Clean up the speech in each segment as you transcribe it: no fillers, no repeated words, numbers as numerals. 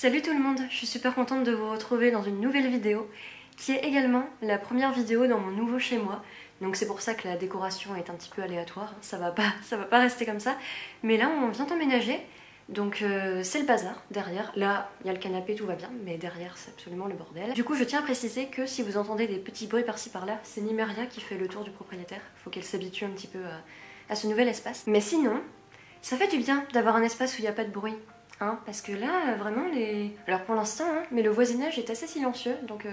Salut tout le monde, je suis super contente de vous retrouver dans une nouvelle vidéo qui est également la première vidéo dans mon nouveau chez moi. Donc c'est pour ça que la décoration est un petit peu aléatoire, ça va pas rester comme ça. Mais là on vient d'emménager, donc c'est le bazar derrière. Là il y a le canapé, tout va bien, mais derrière c'est absolument le bordel. Du coup je tiens à préciser que si vous entendez des petits bruits par-ci par-là, c'est Nimeria qui fait le tour du propriétaire. Faut qu'elle s'habitue un petit peu à ce nouvel espace. Mais sinon, ça fait du bien d'avoir un espace où il n'y a pas de bruit. Hein, parce que là, vraiment, les... Alors pour l'instant, hein, mais le voisinage est assez silencieux, donc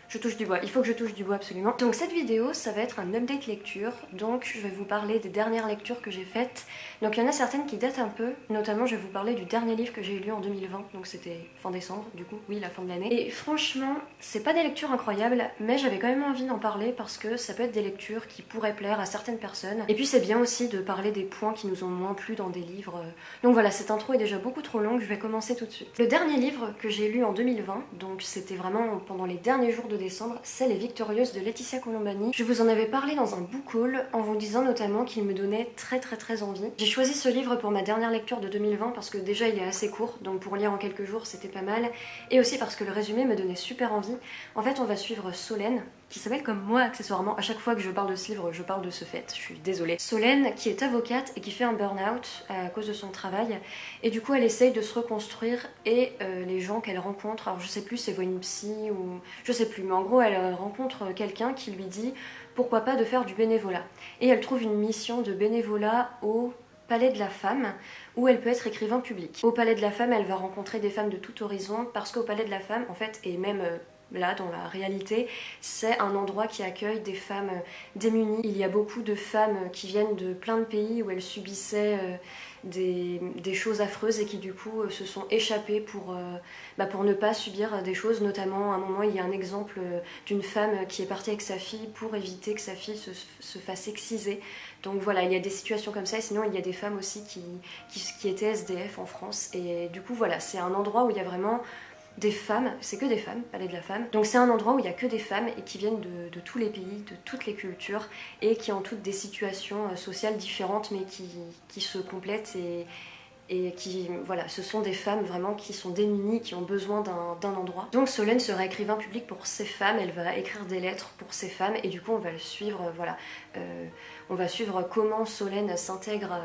je touche du bois. Il faut que je touche du bois absolument. Donc cette vidéo, ça va être un update lecture, donc je vais vous parler des dernières lectures que j'ai faites. Donc il y en a certaines qui datent un peu, notamment je vais vous parler du dernier livre que j'ai lu en 2020, donc c'était fin décembre, du coup, oui, la fin de l'année. Et franchement, c'est pas des lectures incroyables, mais j'avais quand même envie d'en parler parce que ça peut être des lectures qui pourraient plaire à certaines personnes. Et puis c'est bien aussi de parler des points qui nous ont moins plu dans des livres. Donc voilà, cette intro est déjà beaucoup trop longue, je vais commencer tout de suite. Le dernier livre que j'ai lu en 2020, donc c'était vraiment pendant les derniers jours de décembre, c'est Les Victorieuses de Laetitia Colombani. Je vous en avais parlé dans un book haul en vous disant notamment qu'il me donnait très envie. J'ai choisi ce livre pour ma dernière lecture de 2020 parce que déjà il est assez court, donc pour lire en quelques jours c'était pas mal, et aussi parce que le résumé me donnait super envie. En fait on va suivre Solène, qui s'appelle comme moi accessoirement. À chaque fois que je parle de ce livre, je parle de ce fait, je suis désolée. Solène qui est avocate et qui fait un burn-out à cause de son travail, et du coup elle essaye de se reconstruire, et les gens qu'elle rencontre, alors je sais plus si elle voit une psy ou je sais plus, mais en gros elle rencontre quelqu'un qui lui dit pourquoi pas de faire du bénévolat, et elle trouve une mission de bénévolat au Palais de la Femme, où elle peut être écrivain public. Au Palais de la Femme, elle va rencontrer des femmes de tout horizon, parce qu'au Palais de la Femme, en fait, et même là, dans la réalité, c'est un endroit qui accueille des femmes démunies. Il y a beaucoup de femmes qui viennent de plein de pays où elles subissaient des choses affreuses et qui du coup se sont échappées pour ne pas subir des choses. Notamment, à un moment, il y a un exemple d'une femme qui est partie avec sa fille pour éviter que sa fille se fasse exciser. Donc voilà, il y a des situations comme ça, et sinon il y a des femmes aussi qui étaient SDF en France. Et du coup voilà, c'est un endroit où il y a vraiment des femmes, c'est que des femmes, Palais de la Femme. Donc c'est un endroit où il n'y a que des femmes et qui viennent de tous les pays, de toutes les cultures, et qui ont toutes des situations sociales différentes mais qui se complètent, et qui, voilà, ce sont des femmes vraiment qui sont démunies, qui ont besoin d'un endroit. Donc Solène sera écrivain public pour ces femmes, elle va écrire des lettres pour ces femmes, et du coup on va le suivre, voilà. On va suivre comment Solène s'intègre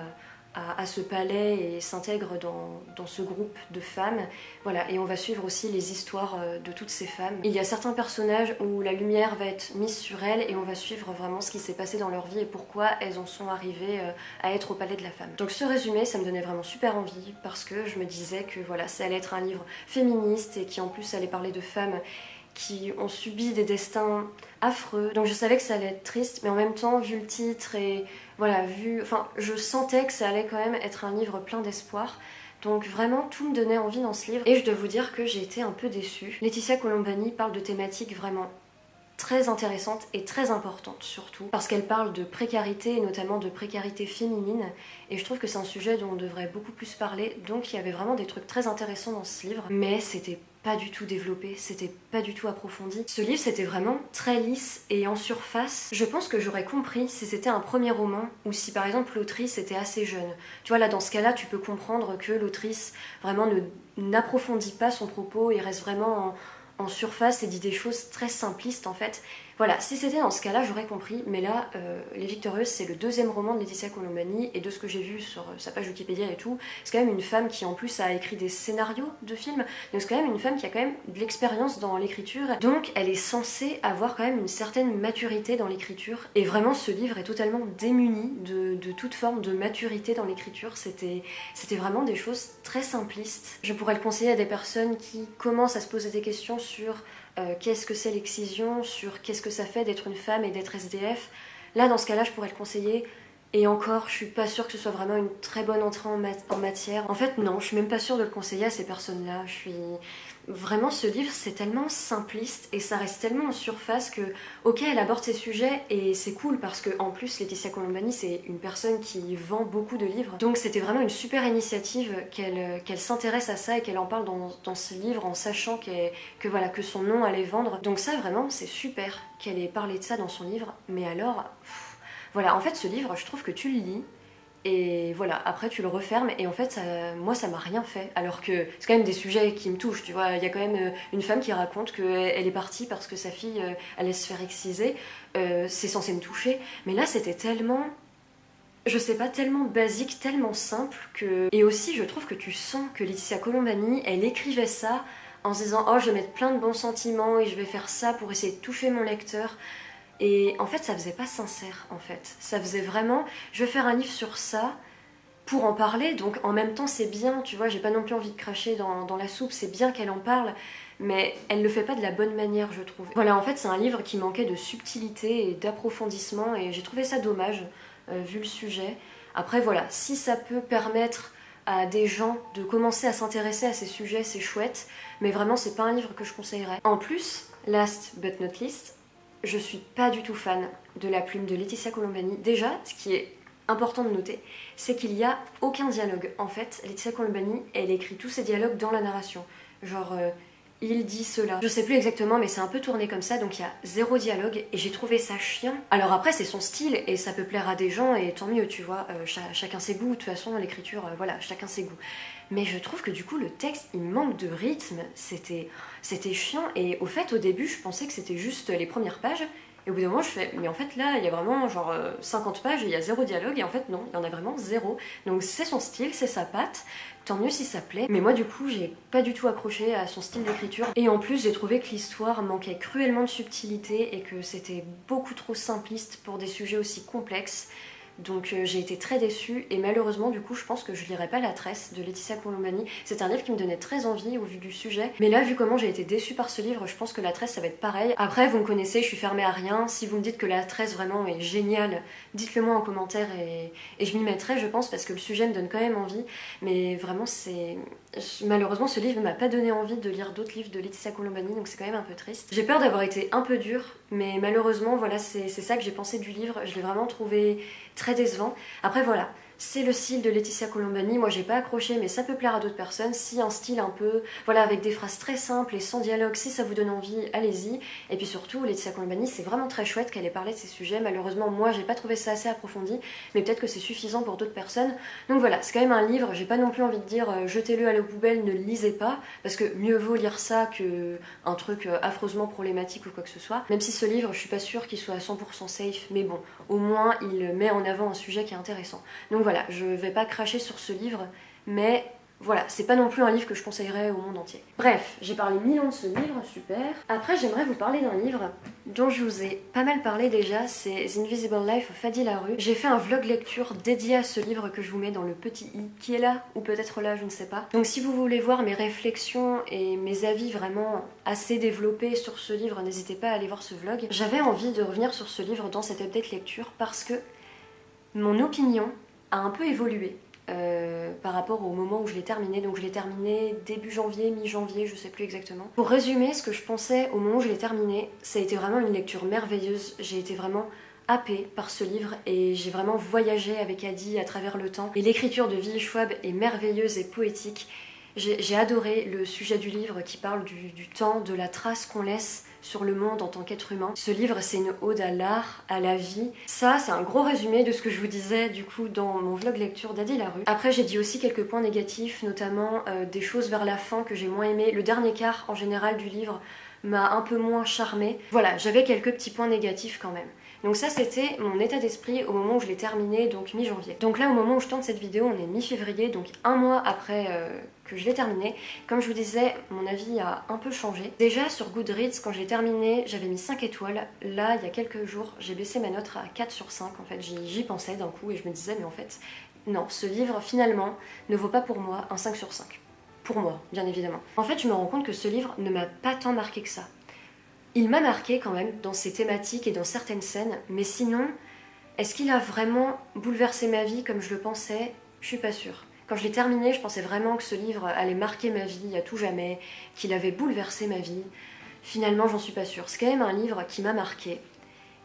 à ce palais et s'intègre dans ce groupe de femmes. Voilà, et on va suivre aussi les histoires de toutes ces femmes. Il y a certains personnages où la lumière va être mise sur elles, et on va suivre vraiment ce qui s'est passé dans leur vie et pourquoi elles en sont arrivées à être au Palais de la Femme. Donc ce résumé, ça me donnait vraiment super envie, parce que je me disais que voilà, ça allait être un livre féministe et qui en plus allait parler de femmes qui ont subi des destins affreux. Donc je savais que ça allait être triste, mais en même temps, vu le titre et voilà, je sentais que ça allait quand même être un livre plein d'espoir. Donc vraiment, tout me donnait envie dans ce livre, et je dois vous dire que j'ai été un peu déçue. Laetitia Colombani parle de thématiques vraiment très intéressante et très importante, surtout parce qu'elle parle de précarité, et notamment de précarité féminine, et je trouve que c'est un sujet dont on devrait beaucoup plus parler. Donc il y avait vraiment des trucs très intéressants dans ce livre, mais c'était pas du tout développé, c'était pas du tout approfondi. Ce livre, c'était vraiment très lisse et en surface. Je pense que j'aurais compris si c'était un premier roman, ou si par exemple l'autrice était assez jeune. Tu vois, là dans ce cas-là, tu peux comprendre que l'autrice vraiment n'approfondit pas son propos et reste vraiment en surface et dit des choses très simplistes en fait. Voilà, si c'était dans ce cas-là, j'aurais compris, mais là, Les Victorieuses, c'est le deuxième roman de Laetitia Colombani, et de ce que j'ai vu sur sa page Wikipédia et tout, c'est quand même une femme qui en plus a écrit des scénarios de films, donc c'est quand même une femme qui a quand même de l'expérience dans l'écriture, donc elle est censée avoir quand même une certaine maturité dans l'écriture, et vraiment ce livre est totalement démuni de toute forme de maturité dans l'écriture. C'était vraiment des choses très simplistes. Je pourrais le conseiller à des personnes qui commencent à se poser des questions sur qu'est-ce que c'est l'excision, sur qu'est-ce que ça fait d'être une femme et d'être SDF. Là, dans ce cas-là, je pourrais le conseiller. Et encore, je suis pas sûre que ce soit vraiment une très bonne entrée en matière. En fait, non, je suis même pas sûre de le conseiller à ces personnes-là. Vraiment, ce livre, c'est tellement simpliste et ça reste tellement en surface que, ok, elle aborde ces sujets et c'est cool parce que, en plus, Laetitia Colombani, c'est une personne qui vend beaucoup de livres. Donc, c'était vraiment une super initiative qu'elle s'intéresse à ça et qu'elle en parle dans ce livre en sachant que son nom allait vendre. Donc, ça, vraiment, c'est super qu'elle ait parlé de ça dans son livre. Mais alors, voilà, en fait, ce livre, je trouve que tu le lis Et voilà, après tu le refermes et en fait moi ça m'a rien fait. Alors que c'est quand même des sujets qui me touchent, tu vois. Il y a quand même une femme qui raconte qu'elle est partie parce que sa fille allait se faire exciser. C'est censé me toucher. Mais là c'était tellement, je sais pas, tellement basique, tellement simple que... Et aussi je trouve que tu sens que Laetitia Colombani, elle écrivait ça en se disant « Oh je vais mettre plein de bons sentiments et je vais faire ça pour essayer de toucher mon lecteur ». Et en fait, ça faisait pas sincère, en fait. Ça faisait vraiment, je vais faire un livre sur ça pour en parler, donc en même temps, c'est bien, tu vois, j'ai pas non plus envie de cracher dans la soupe, c'est bien qu'elle en parle, mais elle le fait pas de la bonne manière, je trouve. Voilà, en fait, c'est un livre qui manquait de subtilité et d'approfondissement, et j'ai trouvé ça dommage, vu le sujet. Après, voilà, si ça peut permettre à des gens de commencer à s'intéresser à ces sujets, c'est chouette, mais vraiment, c'est pas un livre que je conseillerais. En plus, last but not least, je suis pas du tout fan de la plume de Laetitia Colombani. Déjà, ce qui est important de noter, c'est qu'il n'y a aucun dialogue. En fait, Laetitia Colombani, elle écrit tous ses dialogues dans la narration. Genre, il dit cela. Je sais plus exactement, mais c'est un peu tourné comme ça, donc il y a zéro dialogue, et j'ai trouvé ça chiant. Alors après, c'est son style, et ça peut plaire à des gens, et tant mieux, tu vois. Chacun ses goûts, de toute façon, l'écriture, voilà, chacun ses goûts. Mais je trouve que du coup, le texte, il manque de rythme, c'était chiant, et au fait, au début, je pensais que c'était juste les premières pages, et au bout d'un moment, je fais, mais en fait, là, il y a vraiment genre 50 pages et il y a zéro dialogue, et en fait, non, il y en a vraiment zéro. Donc, c'est son style, c'est sa patte, tant mieux si ça plaît. Mais moi, du coup, j'ai pas du tout accroché à son style d'écriture. Et en plus, j'ai trouvé que l'histoire manquait cruellement de subtilité et que c'était beaucoup trop simpliste pour des sujets aussi complexes. Donc j'ai été très déçue et malheureusement du coup je pense que je lirai pas La Tresse de Laetitia Colombani. C'est un livre qui me donnait très envie au vu du sujet. Mais là vu comment j'ai été déçue par ce livre, je pense que La Tresse ça va être pareil. Après vous me connaissez, je suis fermée à rien. Si vous me dites que La Tresse vraiment est géniale, dites-le moi en commentaire et je m'y mettrai je pense parce que le sujet me donne quand même envie. Mais vraiment c'est... Malheureusement ce livre m'a pas donné envie de lire d'autres livres de Laetitia Colombani donc c'est quand même un peu triste. J'ai peur d'avoir été un peu dure mais malheureusement voilà c'est ça que j'ai pensé du livre. Je l'ai vraiment trouvé très décevant. Après voilà, c'est le style de Laetitia Colombani, moi j'ai pas accroché mais ça peut plaire à d'autres personnes, si un style un peu, voilà avec des phrases très simples et sans dialogue, si ça vous donne envie, allez-y. Et puis surtout, Laetitia Colombani c'est vraiment très chouette qu'elle ait parlé de ces sujets, malheureusement moi j'ai pas trouvé ça assez approfondi, mais peut-être que c'est suffisant pour d'autres personnes. Donc voilà, c'est quand même un livre, j'ai pas non plus envie de dire jetez-le à la poubelle, ne le lisez pas, parce que mieux vaut lire ça que un truc affreusement problématique ou quoi que ce soit. Même si ce livre, je suis pas sûre qu'il soit à 100% safe, mais bon, au moins il met en avant un sujet qui est intéressant. Donc voilà, je vais pas cracher sur ce livre, mais voilà, c'est pas non plus un livre que je conseillerais au monde entier. Bref, j'ai parlé 1000 ans de ce livre, super. Après, j'aimerais vous parler d'un livre dont je vous ai pas mal parlé déjà, c'est The Invisible Life of Fadi Larue. J'ai fait un vlog lecture dédié à ce livre que je vous mets dans le petit i, qui est là, ou peut-être là, je ne sais pas. Donc si vous voulez voir mes réflexions et mes avis vraiment assez développés sur ce livre, n'hésitez pas à aller voir ce vlog. J'avais envie de revenir sur ce livre dans cette update lecture parce que mon opinion a un peu évolué par rapport au moment où je l'ai terminé. Donc je l'ai terminé début janvier, mi-janvier, je sais plus exactement. Pour résumer ce que je pensais au moment où je l'ai terminé, ça a été vraiment une lecture merveilleuse. J'ai été vraiment happée par ce livre et j'ai vraiment voyagé avec Adi à travers le temps. Et l'écriture de Willy Schwab est merveilleuse et poétique. J'ai adoré le sujet du livre qui parle du temps, de la trace qu'on laisse sur le monde en tant qu'être humain. Ce livre, c'est une ode à l'art, à la vie. Ça, c'est un gros résumé de ce que je vous disais du coup dans mon vlog lecture d'Adi Larue. Après, j'ai dit aussi quelques points négatifs, notamment des choses vers la fin que j'ai moins aimé. Le dernier quart, en général, du livre m'a un peu moins charmé. Voilà, j'avais quelques petits points négatifs quand même. Donc ça c'était mon état d'esprit au moment où je l'ai terminé, donc mi-janvier. Donc là au moment où je tourne cette vidéo, on est mi-février, donc un mois après que je l'ai terminé. Comme je vous disais, mon avis a un peu changé. Déjà sur Goodreads, quand je l'ai terminé, j'avais mis 5 étoiles. Là, il y a quelques jours, j'ai baissé ma note à 4 sur 5. En fait, j'y pensais d'un coup et je me disais, mais en fait, non, ce livre finalement ne vaut pas pour moi un 5 sur 5. Pour moi, bien évidemment. En fait, je me rends compte que ce livre ne m'a pas tant marqué que ça. Il m'a marqué quand même dans ses thématiques et dans certaines scènes, mais sinon, est-ce qu'il a vraiment bouleversé ma vie comme je le pensais? Je suis pas sûre. Quand je l'ai terminé, je pensais vraiment que ce livre allait marquer ma vie à tout jamais, qu'il avait bouleversé ma vie. Finalement, j'en suis pas sûre. C'est quand même un livre qui m'a marqué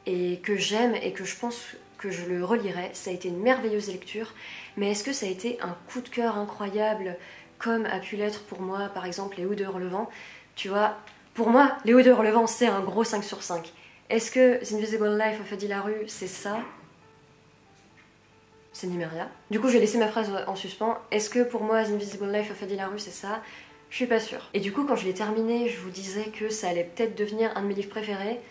et que j'aime et que je pense que je le relirai. Ça a été une merveilleuse lecture, mais est-ce que ça a été un coup de cœur incroyable comme a pu l'être pour moi, par exemple, Les Hauts de Hurlevent? Tu vois, pour moi, Les Hauts de Hurlevent, c'est un gros 5 sur 5. Est-ce que The Invisible Life of Fadi Larue, c'est ça? c'est Nymeria. Du coup j'ai laissé ma phrase en suspens. Est-ce que pour moi The Invisible Life of Addie LaRue c'est ça? Je suis pas sûre. Et du coup quand je l'ai terminé, je vous disais que ça allait peut-être devenir un de mes livres préférés.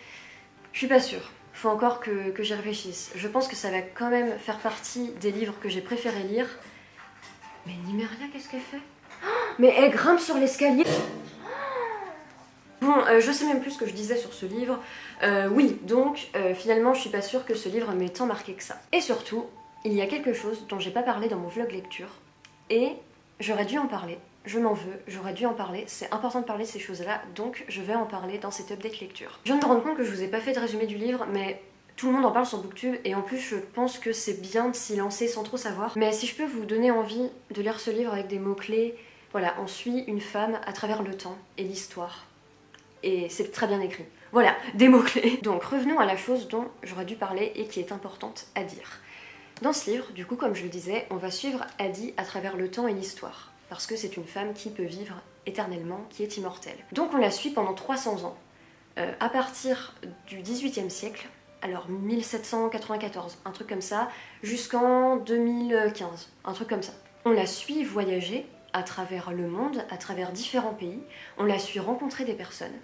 Je suis pas sûre. Faut encore que j'y réfléchisse. Je pense que ça va quand même faire partie des livres que j'ai préféré lire. Mais Nymeria, qu'est-ce qu'elle fait? Mais elle grimpe sur l'escalier. Bon, je sais même plus ce que je disais sur ce livre. Oui, donc finalement je suis pas sûre que ce livre m'ait tant marqué que ça. Et surtout, il y a quelque chose dont j'ai pas parlé dans mon vlog lecture. Et j'aurais dû en parler. Je m'en veux, j'aurais dû en parler. C'est important de parler de ces choses-là, donc je vais en parler dans cette update lecture. Je viens de me rendre compte que je vous ai pas fait de résumé du livre, mais tout le monde en parle sur Booktube, et en plus je pense que c'est bien de s'y lancer sans trop savoir. Mais si je peux vous donner envie de lire ce livre avec des mots-clés, voilà, on suit une femme à travers le temps et l'histoire. Et c'est très bien écrit. Voilà, des mots-clés. Donc revenons à la chose dont j'aurais dû parler et qui est importante à dire. Dans ce livre, du coup, comme je le disais, on va suivre Addie à travers le temps et l'histoire. Parce que c'est une femme qui peut vivre éternellement, qui est immortelle. Donc on la suit pendant 300 ans. À partir du XVIIIe siècle, alors 1794, un truc comme ça, jusqu'en 2015, un truc comme ça. On la suit voyager à travers le monde, à travers différents pays, on la suit rencontrer des personnes.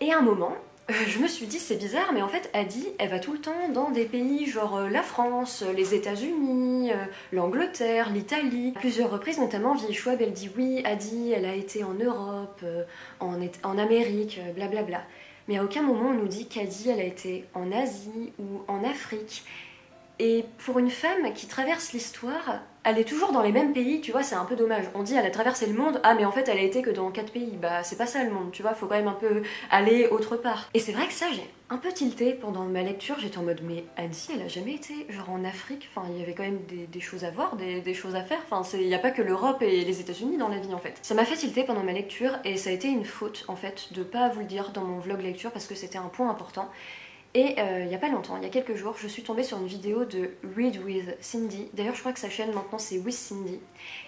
Et à un moment, je me suis dit c'est bizarre, mais en fait Addie, elle va tout le temps dans des pays genre la France, les États-Unis, l'Angleterre, l'Italie. À plusieurs reprises, notamment Vieille Schwab, elle dit oui, Addie, elle a été en Europe, en Amérique, blablabla. Mais à aucun moment on nous dit qu'Addie, elle a été en Asie ou en Afrique. Et pour une femme qui traverse l'histoire, elle est toujours dans les mêmes pays, tu vois, c'est un peu dommage. On dit elle a traversé le monde, ah mais en fait elle a été que dans 4 pays, bah c'est pas ça le monde, tu vois, faut quand même un peu aller autre part. Et c'est vrai que ça j'ai un peu tilté pendant ma lecture, j'étais en mode mais Addie elle a jamais été genre en Afrique, enfin il y avait quand même des choses à voir, des choses à faire, enfin il n'y a pas que l'Europe et les États-Unis dans la vie en fait. Ça m'a fait tilter pendant ma lecture et ça a été une faute en fait de pas vous le dire dans mon vlog lecture parce que c'était un point important. Et il y a pas longtemps, il y a quelques jours, je suis tombée sur une vidéo de Read with Cindy. D'ailleurs, je crois que sa chaîne maintenant c'est With Cindy.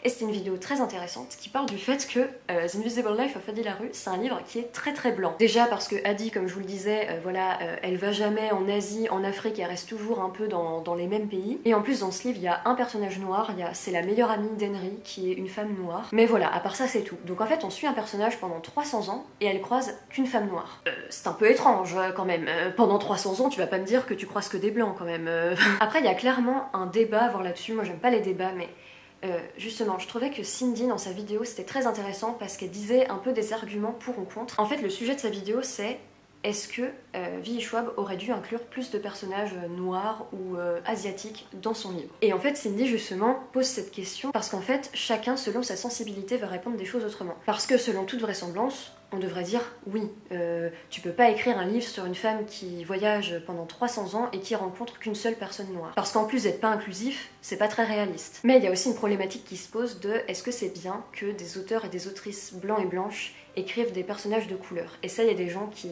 Et c'est une vidéo très intéressante qui parle du fait que The Invisible Life of Addie LaRue, c'est un livre qui est très très blanc. Déjà parce que Addie, comme je vous le disais, voilà, elle va jamais en Asie, en Afrique, elle reste toujours un peu dans les mêmes pays. Et en plus, dans ce livre, il y a un personnage noir, c'est la meilleure amie d'Henry, qui est une femme noire. Mais voilà, à part ça, c'est tout. Donc en fait, on suit un personnage pendant 300 ans et elle croise qu'une femme noire. C'est un peu étrange quand même. Pendant 300 ans, tu vas pas me dire que tu croises que des blancs quand même. Après, il y a clairement un débat à voir là-dessus. Moi, j'aime pas les débats, mais justement, je trouvais que Cindy, dans sa vidéo, c'était très intéressant parce qu'elle disait un peu des arguments pour ou contre. En fait, le sujet de sa vidéo, c'est est-ce que V.E. Schwab aurait dû inclure plus de personnages noirs ou asiatiques dans son livre? Et en fait, Cindy, justement, pose cette question parce qu'en fait, chacun, selon sa sensibilité, va répondre des choses autrement. Parce que, selon toute vraisemblance, on devrait dire oui, tu peux pas écrire un livre sur une femme qui voyage pendant 300 ans et qui rencontre qu'une seule personne noire. Parce qu'en plus d'être pas inclusif, c'est pas très réaliste. Mais il y a aussi une problématique qui se pose de est-ce que c'est bien que des auteurs et des autrices blancs et blanches écrivent des personnages de couleur? Et ça, il y a des gens qui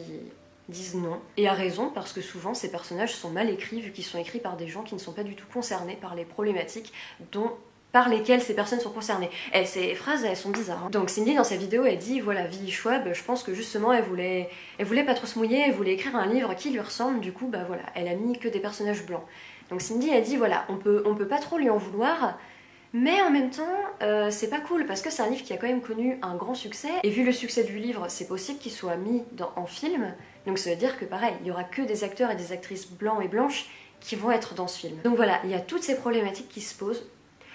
disent non. Et à raison, parce que souvent ces personnages sont mal écrits vu qu'ils sont écrits par des gens qui ne sont pas du tout concernés par les problématiques par lesquelles ces personnes sont concernées. Et ces phrases, elles sont bizarres. Hein. Donc Cindy, dans sa vidéo, elle dit, voilà, V.E. Schwab, je pense que justement, elle voulait pas trop se mouiller, elle voulait écrire un livre qui lui ressemble, du coup, bah voilà, elle a mis que des personnages blancs. Donc Cindy, elle dit, voilà, on peut pas trop lui en vouloir, mais en même temps, c'est pas cool, parce que c'est un livre qui a quand même connu un grand succès, et vu le succès du livre, c'est possible qu'il soit mis en film, donc ça veut dire que pareil, il y aura que des acteurs et des actrices blancs et blanches qui vont être dans ce film. Donc voilà, il y a toutes ces problématiques qui se posent.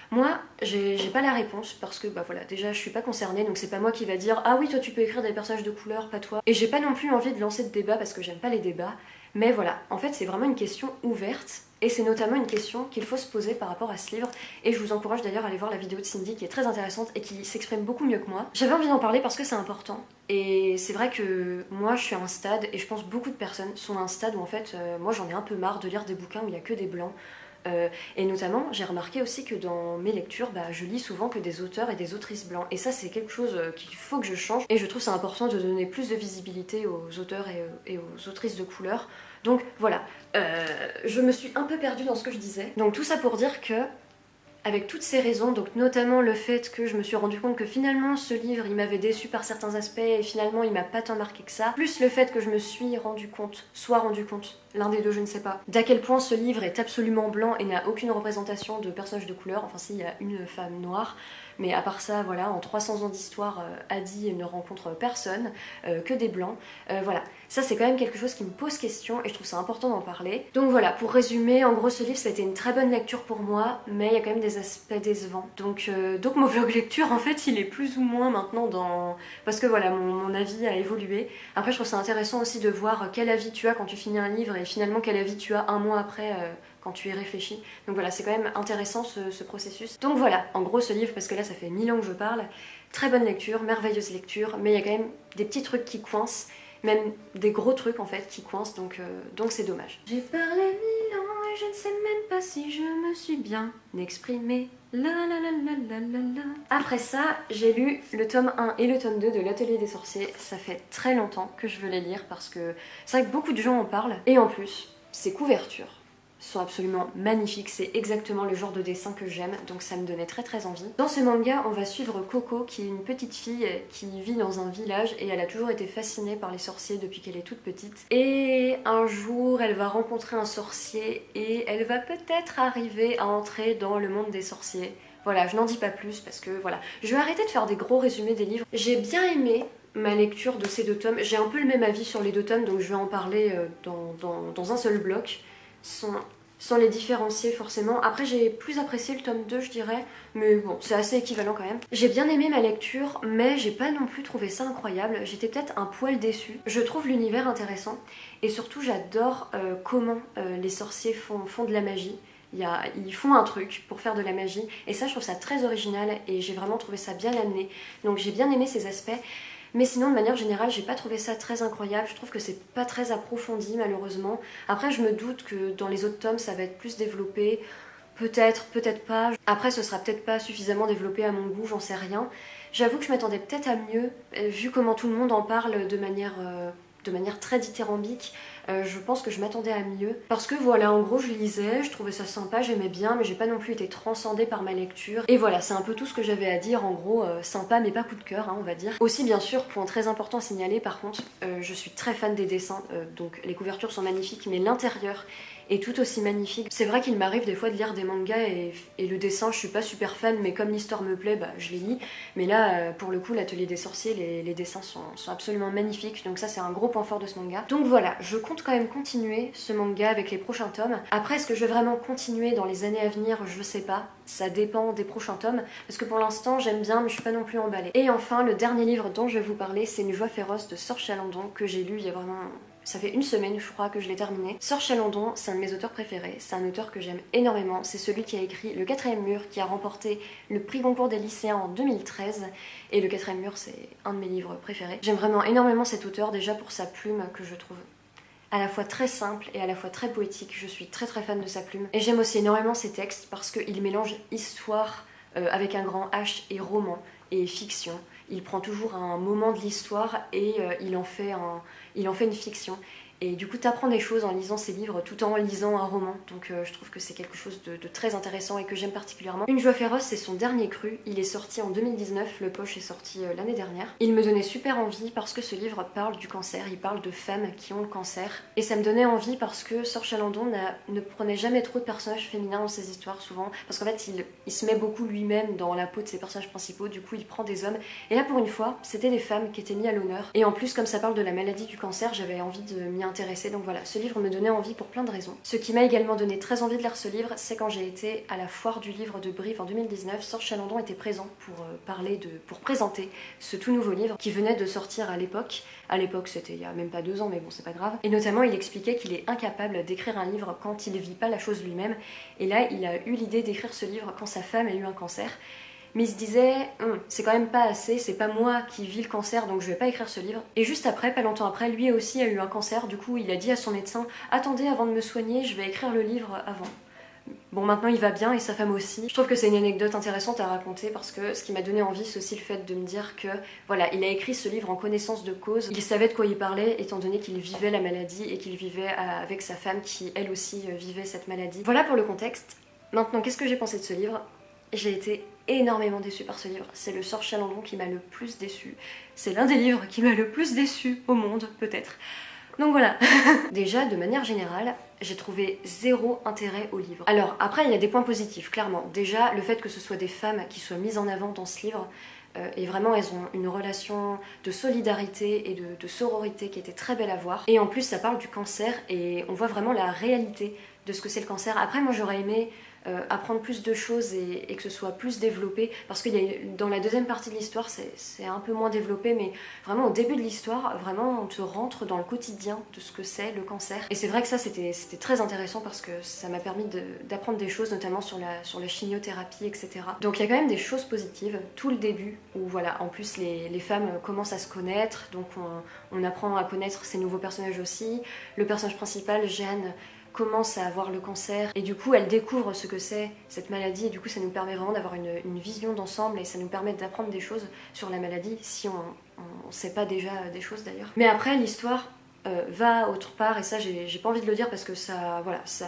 Moi, j'ai pas la réponse parce que bah voilà, déjà je suis pas concernée, donc c'est pas moi qui va dire ah oui toi tu peux écrire des personnages de couleur, pas toi. Et j'ai pas non plus envie de lancer de débat parce que j'aime pas les débats, mais voilà, en fait c'est vraiment une question ouverte et c'est notamment une question qu'il faut se poser par rapport à ce livre et je vous encourage d'ailleurs à aller voir la vidéo de Cindy qui est très intéressante et qui s'exprime beaucoup mieux que moi. J'avais envie d'en parler parce que c'est important et c'est vrai que moi je suis à un stade et je pense beaucoup de personnes sont à un stade où en fait moi j'en ai un peu marre de lire des bouquins où il y a que des blancs. Et notamment, j'ai remarqué aussi que dans mes lectures, bah, je lis souvent que des auteurs et des autrices blancs. Et ça, c'est quelque chose qu'il faut que je change. Et je trouve c'est important de donner plus de visibilité aux auteurs et aux autrices de couleur. Donc voilà, je me suis un peu perdue dans ce que je disais. Donc tout ça pour dire que avec toutes ces raisons, donc notamment le fait que je me suis rendu compte que finalement ce livre il m'avait déçu par certains aspects et finalement il m'a pas tant marqué que ça, plus le fait que je me suis rendu compte, l'un des deux je ne sais pas, d'à quel point ce livre est absolument blanc et n'a aucune représentation de personnage de couleur, enfin si, il y a une femme noire, mais à part ça, voilà, en 300 ans d'histoire, Adi ne rencontre personne, que des blancs, voilà. Ça c'est quand même quelque chose qui me pose question et je trouve ça important d'en parler. Donc voilà, pour résumer, en gros ce livre ça a été une très bonne lecture pour moi, mais il y a quand même des aspects décevants. Donc mon vlog lecture en fait il est plus ou moins maintenant dans... Parce que voilà, mon avis a évolué. Après je trouve ça intéressant aussi de voir quel avis tu as quand tu finis un livre et finalement quel avis tu as un mois après quand tu y réfléchis. Donc voilà, c'est quand même intéressant ce processus. Donc voilà, en gros ce livre, parce que là ça fait 1000 ans que je parle, très bonne lecture, merveilleuse lecture, mais il y a quand même des petits trucs qui coincent, même des gros trucs en fait qui coincent, donc c'est dommage. J'ai parlé 1000 ans et je ne sais même pas si je me suis bien exprimée. La la la la la la la. Après ça, j'ai lu le tome 1 et le tome 2 de l'Atelier des Sorciers. Ça fait très longtemps que je veux les lire parce que c'est vrai que beaucoup de gens en parlent. Et en plus, ces couvertures sont absolument magnifiques, c'est exactement le genre de dessin que j'aime, donc ça me donnait très envie. Dans ce manga, on va suivre Coco, qui est une petite fille qui vit dans un village et elle a toujours été fascinée par les sorciers depuis qu'elle est toute petite. Et un jour, elle va rencontrer un sorcier et elle va peut-être arriver à entrer dans le monde des sorciers. Voilà, je n'en dis pas plus parce que voilà, je vais arrêter de faire des gros résumés des livres. J'ai bien aimé ma lecture de ces deux tomes, j'ai un peu le même avis sur les deux tomes, donc je vais en parler dans un seul bloc. Sans les différencier forcément. Après j'ai plus apprécié le tome 2 je dirais, mais bon c'est assez équivalent quand même. J'ai bien aimé ma lecture mais j'ai pas non plus trouvé ça incroyable, j'étais peut-être un poil déçue. Je trouve l'univers intéressant et surtout j'adore comment les sorciers font de la magie. Ils font un truc pour faire de la magie et ça je trouve ça très original et j'ai vraiment trouvé ça bien amené. Donc j'ai bien aimé ces aspects. Mais sinon, de manière générale, j'ai pas trouvé ça très incroyable. Je trouve que c'est pas très approfondi, malheureusement. Après, je me doute que dans les autres tomes, ça va être plus développé. Peut-être, peut-être pas. Après, ce sera peut-être pas suffisamment développé à mon goût, j'en sais rien. J'avoue que je m'attendais peut-être à mieux, vu comment tout le monde en parle de manière très dithyrambique. Je pense que je m'attendais à mieux. Parce que voilà, en gros, je lisais, je trouvais ça sympa, j'aimais bien, mais j'ai pas non plus été transcendée par ma lecture. Et voilà, c'est un peu tout ce que j'avais à dire, en gros, sympa mais pas coup de cœur, hein, on va dire. Aussi, bien sûr, point très important à signaler, par contre, je suis très fan des dessins, donc les couvertures sont magnifiques, mais l'intérieur est tout aussi magnifique. C'est vrai qu'il m'arrive des fois de lire des mangas et le dessin, je suis pas super fan, mais comme l'histoire me plaît, bah, je les lis. Mais là, pour le coup, l'Atelier des Sorciers, les dessins sont absolument magnifiques, donc ça c'est un gros point fort de ce manga. Donc voilà, je compte quand même continuer ce manga avec les prochains tomes. Après, est-ce que je vais vraiment continuer dans les années à venir? Je sais pas, ça dépend des prochains tomes, parce que pour l'instant j'aime bien, mais je suis pas non plus emballée. Et enfin, le dernier livre dont je vais vous parler, c'est Une Joie Féroce de Sor Chalandon, que j'ai lu il y a vraiment... Ça fait une semaine, je crois, que je l'ai terminé. Sor Chalandon, c'est un de mes auteurs préférés. C'est un auteur que j'aime énormément. C'est celui qui a écrit Le Quatrième Mur, qui a remporté le prix Goncourt des lycéens en 2013. Et Le Quatrième Mur, c'est un de mes livres préférés. J'aime vraiment énormément cet auteur, déjà pour sa plume que je trouve à la fois très simple et à la fois très poétique. Je suis très fan de sa plume. Et j'aime aussi énormément ses textes parce qu'il mélange histoire avec un grand H et roman et fiction. Il prend toujours un moment de l'histoire et il en fait une fiction. Et du coup, t'apprends des choses en lisant ses livres tout en lisant un roman. Donc je trouve que c'est quelque chose de très intéressant et que j'aime particulièrement. Une Joie Féroce, c'est son dernier cru. Il est sorti en 2019, le poche est sorti l'année dernière. Il me donnait super envie parce que ce livre parle du cancer, il parle de femmes qui ont le cancer. Et ça me donnait envie parce que Sor Chalandon ne prenait jamais trop de personnages féminins dans ses histoires, souvent. Parce qu'en fait, il se met beaucoup lui-même dans la peau de ses personnages principaux, du coup il prend des hommes. Et là, pour une fois, c'était des femmes qui étaient mises à l'honneur. Et en plus, comme ça parle de la maladie du cancer, j'avais envie de m'y intéresser. Donc voilà, ce livre me donnait envie pour plein de raisons. Ce qui m'a également donné très envie de lire ce livre, c'est quand j'ai été à la foire du livre de Brive en 2019. Sor Chalandon était présent pour présenter ce tout nouveau livre qui venait de sortir à l'époque. À l'époque, c'était il y a même pas 2 ans, mais bon, c'est pas grave. Et notamment, il expliquait qu'il est incapable d'écrire un livre quand il ne vit pas la chose lui-même. Et là, il a eu l'idée d'écrire ce livre quand sa femme a eu un cancer. Mais il se disait, c'est quand même pas assez, c'est pas moi qui vis le cancer donc je vais pas écrire ce livre. Et juste après, pas longtemps après, lui aussi a eu un cancer, du coup il a dit à son médecin, attendez avant de me soigner, je vais écrire le livre avant. Bon, maintenant il va bien et sa femme aussi. Je trouve que c'est une anecdote intéressante à raconter parce que ce qui m'a donné envie, c'est aussi le fait de me dire que voilà, il a écrit ce livre en connaissance de cause. Il savait de quoi il parlait étant donné qu'il vivait la maladie et qu'il vivait avec sa femme qui elle aussi vivait cette maladie. Voilà pour le contexte. Maintenant, qu'est-ce que j'ai pensé de ce livre ? j'ai été énormément déçue par ce livre. C'est le Sort Chalandon qui m'a le plus déçue. C'est l'un des livres qui m'a le plus déçue au monde, peut-être. Donc voilà. Déjà, de manière générale, j'ai trouvé zéro intérêt au livre. Alors, après, il y a des points positifs, clairement. Déjà, le fait que ce soit des femmes qui soient mises en avant dans ce livre, et vraiment, elles ont une relation de solidarité et de sororité qui était très belle à voir. Et en plus, ça parle du cancer, et on voit vraiment la réalité de ce que c'est le cancer. Après, moi, j'aurais aimé apprendre plus de choses et que ce soit plus développé, parce que dans la deuxième partie de l'histoire c'est un peu moins développé, mais vraiment au début de l'histoire, vraiment on te rentre dans le quotidien de ce que c'est le cancer, et c'est vrai que ça c'était très intéressant parce que ça m'a permis d'apprendre des choses, notamment sur la chimiothérapie, etc. Donc il y a quand même des choses positives, tout le début, où voilà, en plus les femmes commencent à se connaître, donc on apprend à connaître ces nouveaux personnages aussi. Le personnage principal, Jeanne, commence à avoir le cancer et du coup elle découvre ce que c'est cette maladie, et du coup ça nous permet vraiment d'avoir une vision d'ensemble et ça nous permet d'apprendre des choses sur la maladie si on sait pas déjà des choses d'ailleurs. Mais après l'histoire va autre part, et ça j'ai pas envie de le dire parce que ça, voilà, ça,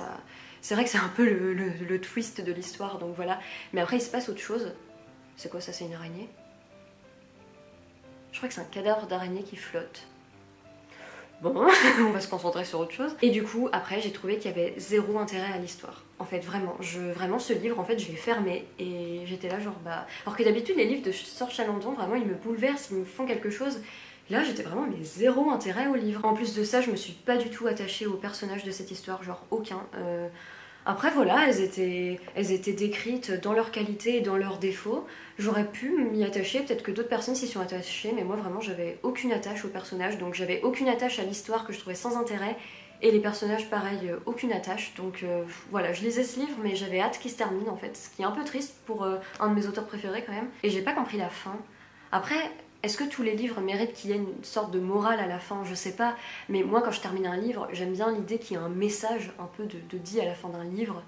c'est vrai que c'est un peu le twist de l'histoire, donc voilà. Mais après il se passe autre chose. C'est quoi ça? C'est une araignée? Je crois que c'est un cadavre d'araignée qui flotte. Bon, on va se concentrer sur autre chose. Et du coup, après, j'ai trouvé qu'il y avait zéro intérêt à l'histoire. En fait, vraiment, ce livre, en fait, je l'ai fermé et j'étais là genre bah... Alors que d'habitude, les livres de Sort Chalandon, vraiment, ils me bouleversent, ils me font quelque chose. Là, j'étais vraiment mais zéro intérêt au livre. En plus de ça, je me suis pas du tout attachée aux personnages de cette histoire, genre aucun. Après voilà, elles étaient décrites dans leur qualité et dans leurs défauts. J'aurais pu m'y attacher, peut-être que d'autres personnes s'y sont attachées, mais moi vraiment j'avais aucune attache aux personnages, donc j'avais aucune attache à l'histoire que je trouvais sans intérêt, et les personnages pareil, aucune attache, donc voilà, je lisais ce livre mais j'avais hâte qu'il se termine en fait, ce qui est un peu triste pour un de mes auteurs préférés quand même, et j'ai pas compris la fin. Après, est-ce que tous les livres méritent qu'il y ait une sorte de morale à la fin? Je sais pas, mais moi quand je termine un livre, j'aime bien l'idée qu'il y ait un message un peu de dit à la fin d'un livre.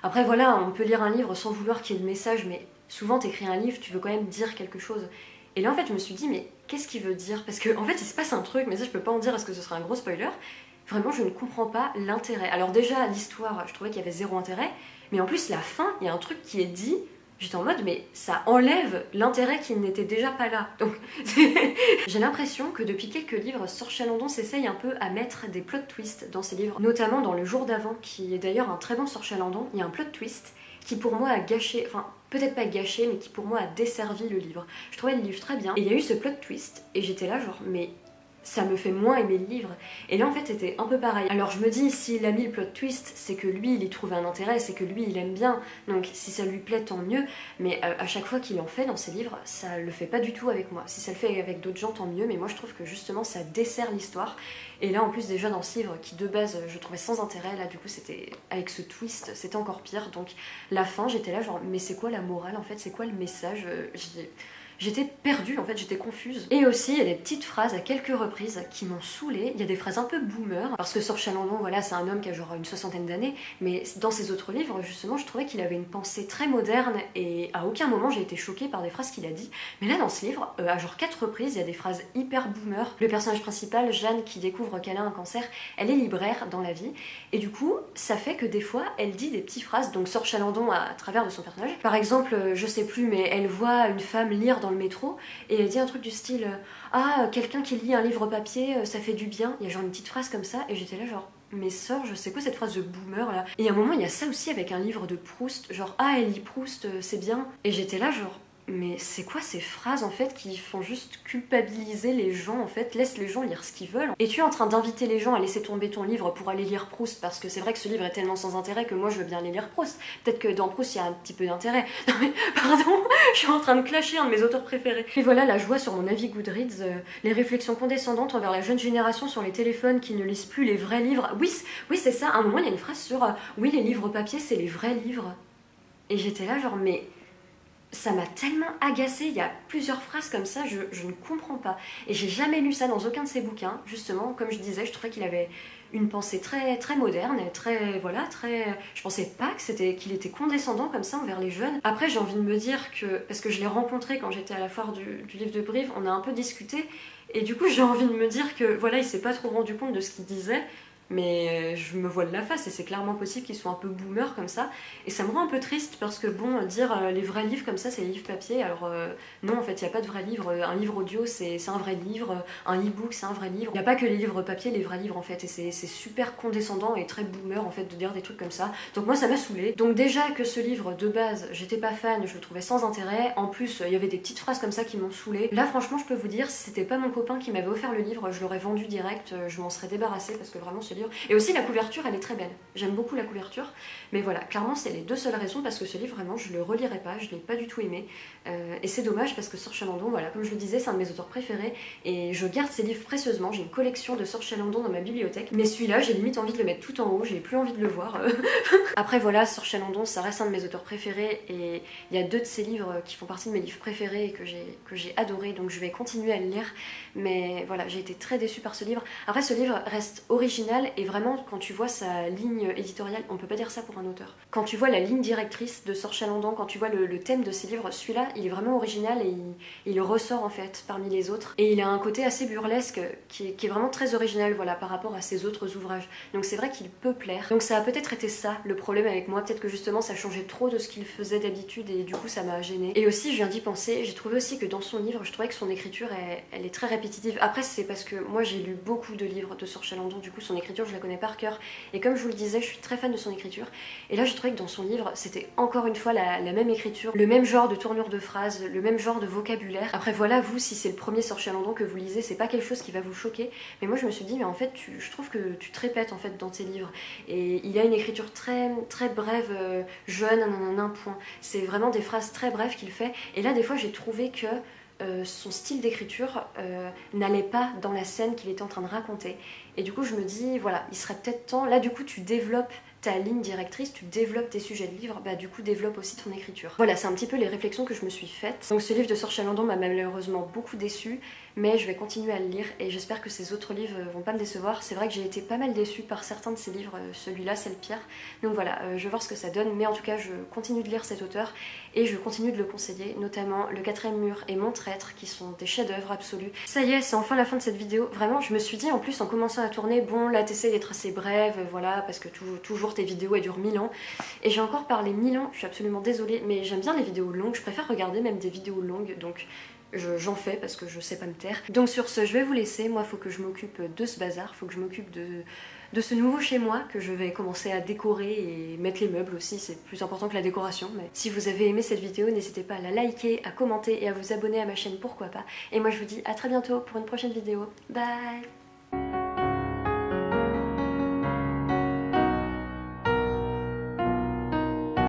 Après voilà, on peut lire un livre sans vouloir qu'il y ait de message, mais souvent t'écris un livre, tu veux quand même dire quelque chose. Et là en fait je me suis dit mais qu'est-ce qu'il veut dire? Parce qu'en fait il se passe un truc, mais ça je peux pas en dire parce que ce serait un gros spoiler. Vraiment je ne comprends pas l'intérêt. Alors déjà l'histoire, je trouvais qu'il y avait zéro intérêt, mais en plus la fin, il y a un truc qui est dit. J'étais en mode, mais ça enlève l'intérêt qui n'était déjà pas là. Donc, j'ai l'impression que depuis quelques livres, Sort Chalandon s'essaye un peu à mettre des plot twists dans ses livres, notamment dans Le Jour d'avant, qui est d'ailleurs un très bon Sort Chalandon. Il y a un plot twist qui pour moi a gâché, enfin peut-être pas gâché, mais qui pour moi a desservi le livre. Je trouvais le livre très bien, et il y a eu ce plot twist, et j'étais là genre, mais ça me fait moins aimer le livre. Et là en fait c'était un peu pareil. Alors je me dis, s'il a mis le plot twist, c'est que lui il y trouve un intérêt, c'est que lui il aime bien, donc si ça lui plaît tant mieux, mais à chaque fois qu'il en fait dans ses livres, ça le fait pas du tout avec moi. Si ça le fait avec d'autres gens tant mieux, mais moi je trouve que justement ça dessert l'histoire. Et là en plus déjà dans ce livre qui de base je trouvais sans intérêt, là du coup c'était avec ce twist, c'était encore pire. Donc la fin j'étais là genre, mais c'est quoi la morale en fait, c'est quoi le message? J'étais perdue, en fait, j'étais confuse. Et aussi, il y a des petites phrases à quelques reprises qui m'ont saoulée. Il y a des phrases un peu boomer, parce que Sort Chalandon, voilà, c'est un homme qui a genre une soixantaine d'années, mais dans ses autres livres, justement, je trouvais qu'il avait une pensée très moderne, et à aucun moment j'ai été choquée par des phrases qu'il a dit. Mais là, dans ce livre, à genre 4 reprises, il y a des phrases hyper boomer. Le personnage principal, Jeanne, qui découvre qu'elle a un cancer, elle est libraire dans la vie, et du coup, ça fait que des fois, elle dit des petites phrases, donc Sort Chalandon à travers de son personnage. Par exemple, je sais plus, mais elle voit une femme lire dans le métro et elle dit un truc du style ah, quelqu'un qui lit un livre papier, ça fait du bien. Il y a genre une petite phrase comme ça, et j'étais là genre, mais sors, je sais quoi cette phrase de boomer là? Et à un moment il y a ça aussi avec un livre de Proust, genre ah, elle lit Proust, c'est bien. Et j'étais là genre, mais c'est quoi ces phrases en fait qui font juste culpabiliser les gens en fait, laisse les gens lire ce qu'ils veulent. Et tu es en train d'inviter les gens à laisser tomber ton livre pour aller lire Proust, parce que c'est vrai que ce livre est tellement sans intérêt que moi je veux bien aller lire Proust. Peut-être que dans Proust il y a un petit peu d'intérêt. Non mais pardon, je suis en train de clasher un de mes auteurs préférés. Et voilà, là je vois sur mon avis Goodreads les réflexions condescendantes envers la jeune génération sur les téléphones qui ne lisent plus les vrais livres. Oui c'est ça, à un moment il y a une phrase sur oui les livres papier c'est les vrais livres. Et j'étais là genre mais... ça m'a tellement agacée, il y a plusieurs phrases comme ça, je ne comprends pas. Et j'ai jamais lu ça dans aucun de ses bouquins, justement, comme je disais, je trouvais qu'il avait une pensée très, très moderne, et très, voilà, très... Je pensais pas qu'il était condescendant comme ça envers les jeunes. Après, j'ai envie de me dire que, parce que je l'ai rencontré quand j'étais à la foire du livre de Brive, on a un peu discuté, et du coup, j'ai envie de me dire que, voilà, il s'est pas trop rendu compte de ce qu'il disait, mais je me voile la face et c'est clairement possible qu'ils soient un peu boomers comme ça. Et ça me rend un peu triste parce que bon, dire les vrais livres comme ça, c'est les livres papier. Alors non, en fait, il n'y a pas de vrais livres. Un livre audio, c'est un vrai livre. Un e-book, c'est un vrai livre. Il n'y a pas que les livres papier, les vrais livres en fait. Et c'est super condescendant et très boomer en fait de dire des trucs comme ça. Donc moi, ça m'a saoulée. Donc déjà que ce livre, de base, j'étais pas fan, je le trouvais sans intérêt. En plus, il y avait des petites phrases comme ça qui m'ont saoulée. Là, franchement, je peux vous dire, si c'était pas mon copain qui m'avait offert le livre, je l'aurais vendu direct. Je m'en serais débarrassée parce que vraiment ce livre... Et aussi la couverture, elle est très belle. J'aime beaucoup la couverture. Mais voilà, clairement, c'est les deux seules raisons parce que ce livre, vraiment, je le relirai pas. Je l'ai pas du tout aimé. Et c'est dommage parce que Saoirse Chalandon, voilà, comme je le disais, c'est un de mes auteurs préférés. Et je garde ses livres précieusement. J'ai une collection de Saoirse Chalandon dans ma bibliothèque. Mais celui-là, j'ai limite envie de le mettre tout en haut. J'ai plus envie de le voir. Après, voilà, Saoirse Chalandon, ça reste un de mes auteurs préférés. Et il y a deux de ses livres qui font partie de mes livres préférés et que j'ai adoré. Donc je vais continuer à le lire. Mais voilà, j'ai été très déçue par ce livre. Après, ce livre reste original et vraiment, quand tu vois sa ligne éditoriale, on peut pas dire ça pour un auteur. Quand tu vois la ligne directrice de Saoirse Chalandon, quand tu vois le thème de ses livres, celui-là, il est vraiment original et il ressort en fait parmi les autres. Et il a un côté assez burlesque qui est vraiment très original, voilà, par rapport à ses autres ouvrages. Donc c'est vrai qu'il peut plaire. Donc ça a peut-être été ça le problème avec moi, peut-être que justement ça changeait trop de ce qu'il faisait d'habitude et du coup ça m'a gênée. Et aussi, je viens d'y penser, j'ai trouvé aussi que dans son livre, je trouvais que son écriture, elle est très répétitive. Après, c'est parce que moi j'ai lu beaucoup de livres de Saoirse Chalandon, du coup son écriture je la connais par cœur. Et comme je vous le disais, je suis très fan de son écriture. Et là, j'ai trouvé que dans son livre, c'était encore une fois la même écriture, le même genre de tournure de phrases, le même genre de vocabulaire. Après voilà, vous, si c'est le premier Saoirse Chalandon que vous lisez, c'est pas quelque chose qui va vous choquer. Mais moi, je me suis dit, mais en fait, je trouve que tu te répètes en fait dans tes livres. Et il a une écriture très, très brève, jeune, nanana, point. C'est vraiment des phrases très brèves qu'il fait. Et là, des fois, j'ai trouvé que son style d'écriture n'allait pas dans la scène qu'il était en train de raconter. Et du coup, je me dis, voilà, il serait peut-être temps... Là, du coup, tu développes ta ligne directrice, tu développes tes sujets de livre, bah du coup développe aussi ton écriture. Voilà, c'est un petit peu les réflexions que je me suis faites. Donc ce livre de Saoirse Chalandon m'a malheureusement beaucoup déçue, mais je vais continuer à le lire et j'espère que ces autres livres vont pas me décevoir. C'est vrai que j'ai été pas mal déçue par certains de ces livres, celui-là c'est le pire. Donc voilà, je vais voir ce que ça donne, mais en tout cas je continue de lire cet auteur et je continue de le conseiller, notamment Le Quatrième Mur et Mon Traître, qui sont des chefs-d'œuvre absolus. Ça y est, c'est enfin la fin de cette vidéo. Vraiment, je me suis dit en plus en commençant à tourner, bon là t'essaies d'être assez brève, voilà, parce que toujours tes vidéos elles durent 1000 ans. Et j'ai encore parlé 1000 ans, je suis absolument désolée, mais j'aime bien les vidéos longues, je préfère regarder même des vidéos longues, donc j'en fais parce que je sais pas me taire. Donc sur ce, je vais vous laisser, moi faut que je m'occupe de ce bazar, faut que je m'occupe de ce nouveau chez moi que je vais commencer à décorer et mettre les meubles aussi, c'est plus important que la décoration. Mais si vous avez aimé cette vidéo, n'hésitez pas à la liker, à commenter et à vous abonner à ma chaîne, pourquoi pas. Et moi je vous dis à très bientôt pour une prochaine vidéo. Bye!